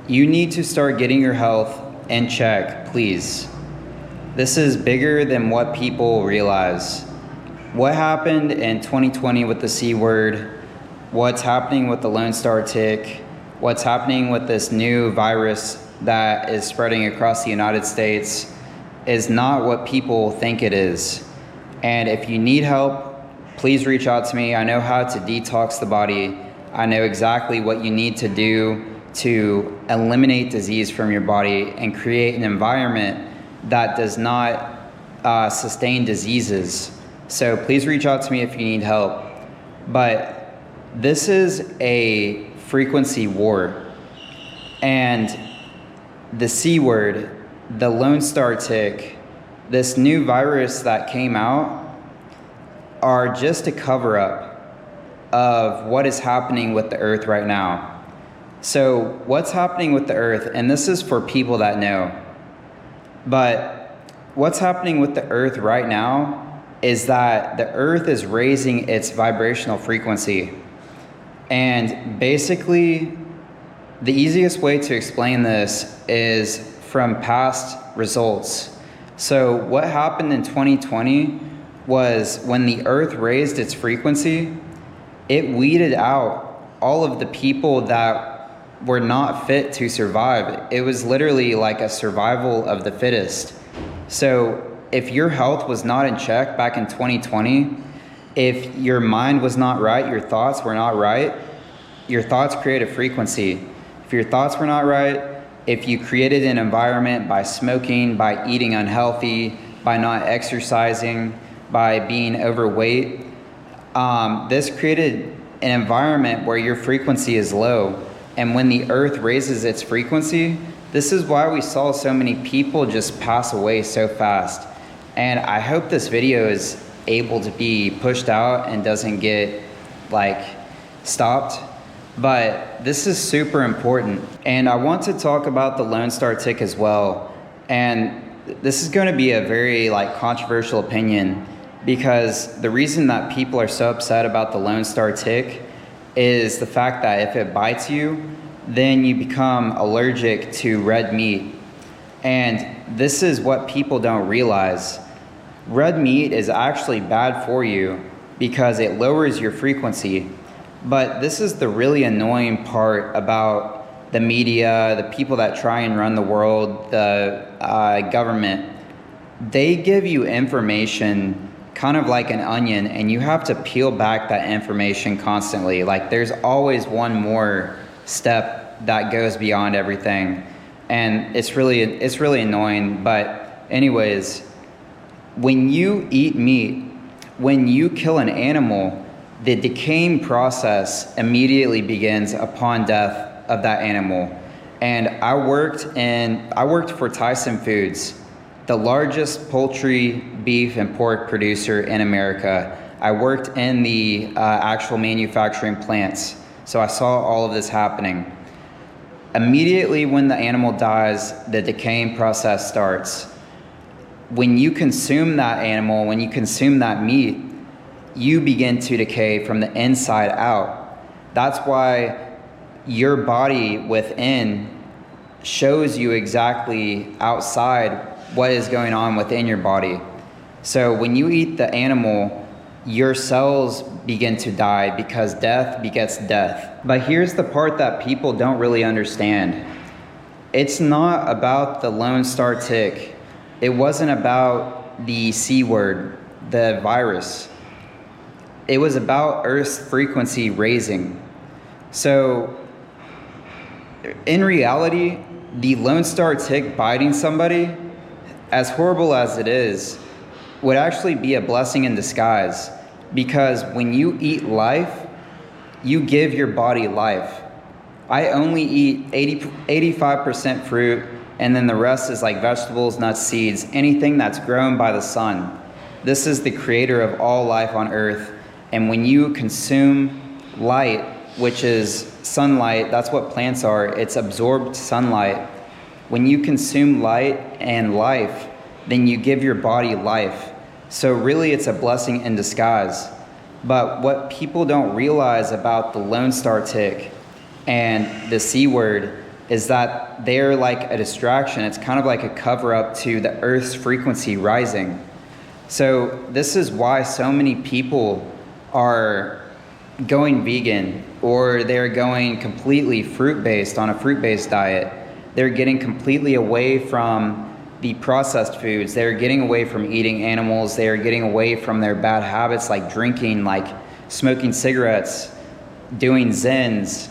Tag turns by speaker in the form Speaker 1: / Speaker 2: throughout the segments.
Speaker 1: You need to start getting your health in check, please. This is bigger than what people realize. What happened in 2020 with the C word, what's happening with the Lone Star tick, what's happening with this new virus that is spreading across the United States is not what people think it is. And if you need help, please reach out to me. I know how to detox the body. I know exactly what you need to do to eliminate disease from your body and create an environment that does not sustain diseases. So please reach out to me if you need help. But this is a frequency war. And the C word, the Lone Star tick, this new virus that came out are just a cover up of what is happening with the earth right now. So what's happening with the earth, and this is for people that know, but what's happening with the earth right now is that the earth is raising its vibrational frequency. And basically, the easiest way to explain this is from past results. So what happened in 2020 was when the earth raised its frequency, it weeded out all of the people that were not fit to survive. It was literally like a survival of the fittest. So if your health was not in check back in 2020, if your mind was not right, your thoughts were not right, your thoughts create a frequency. If your thoughts were not right, if you created an environment by smoking, by eating unhealthy, by not exercising, by being overweight, this created an environment where your frequency is low. And when the earth raises its frequency, this is why we saw so many people just pass away so fast. And I hope this video is able to be pushed out and doesn't get stopped. But this is super important. And I want to talk about the Lone Star tick as well. And this is going to be a very controversial opinion, because the reason that people are so upset about the Lone Star tick is the fact that if it bites you, then you become allergic to red meat. And this is what people don't realize. Red meat is actually bad for you because it lowers your frequency. But this is the really annoying part about the media, the people that try and run the world, the government. They give you information kind of like an onion, and you have to peel back that information constantly. There's always one more step that goes beyond everything, and it's really annoying. But anyways, when you eat meat, when you kill an animal, the decaying process immediately begins upon death of that animal. And I worked for Tyson Foods, the largest poultry, beef, and pork producer in America. I worked in the actual manufacturing plants, so I saw all of this happening. Immediately when the animal dies, the decaying process starts. When you consume that animal, when you consume that meat, you begin to decay from the inside out. That's why your body within shows you exactly outside what is going on within your body. So when you eat the animal, your cells begin to die because death begets death. But here's the part that people don't really understand. It's not about the Lone Star tick. It wasn't about the C word, the virus. It was about Earth's frequency raising. So in reality, the Lone Star tick biting somebody, as horrible as it is, would actually be a blessing in disguise, because when you eat life, you give your body life. I only eat 85% fruit, and then the rest is vegetables, nuts, seeds, anything that's grown by the sun. This is the creator of all life on earth. And when you consume light, which is sunlight, that's what plants are, it's absorbed sunlight. When you consume light and life, then you give your body life. So really it's a blessing in disguise. But what people don't realize about the Lone Star tick and the C word is that they're like a distraction. It's kind of like a cover up to the Earth's frequency rising. So this is why so many people are going vegan, or they're going completely fruit-based on a fruit-based diet. They're getting completely away from the processed foods. They're getting away from eating animals. They're getting away from their bad habits like drinking, like smoking cigarettes, doing Zens,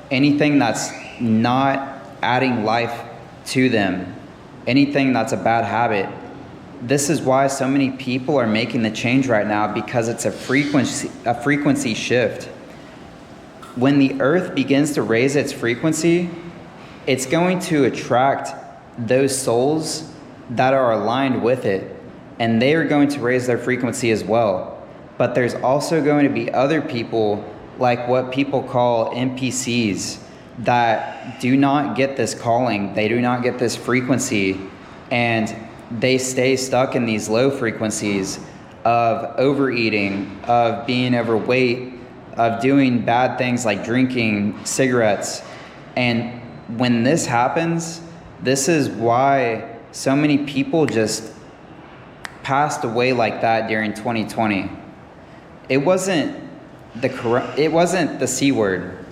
Speaker 1: anything that's not adding life to them, anything that's a bad habit. This is why so many people are making the change right now, because it's a frequency shift. When the earth begins to raise its frequency, it's going to attract those souls that are aligned with it, and they are going to raise their frequency as well. But there's also going to be other people, like what people call NPCs, that do not get this calling, they do not get this frequency, and they stay stuck in these low frequencies of overeating, of being overweight, of doing bad things like drinking cigarettes. And when this happens, this is why so many people just passed away like that during 2020. It wasn't the C word,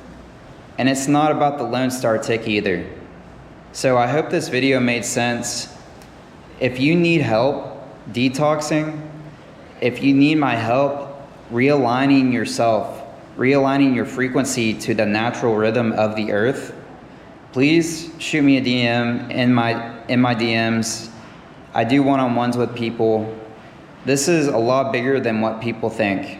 Speaker 1: and it's not about the Lone Star tick either. So I hope this video made sense. If you need help detoxing, if you need my help realigning yourself, realigning your frequency to the natural rhythm of the earth, please shoot me a DM in my DMs. I do one-on-ones with people. This is a lot bigger than what people think.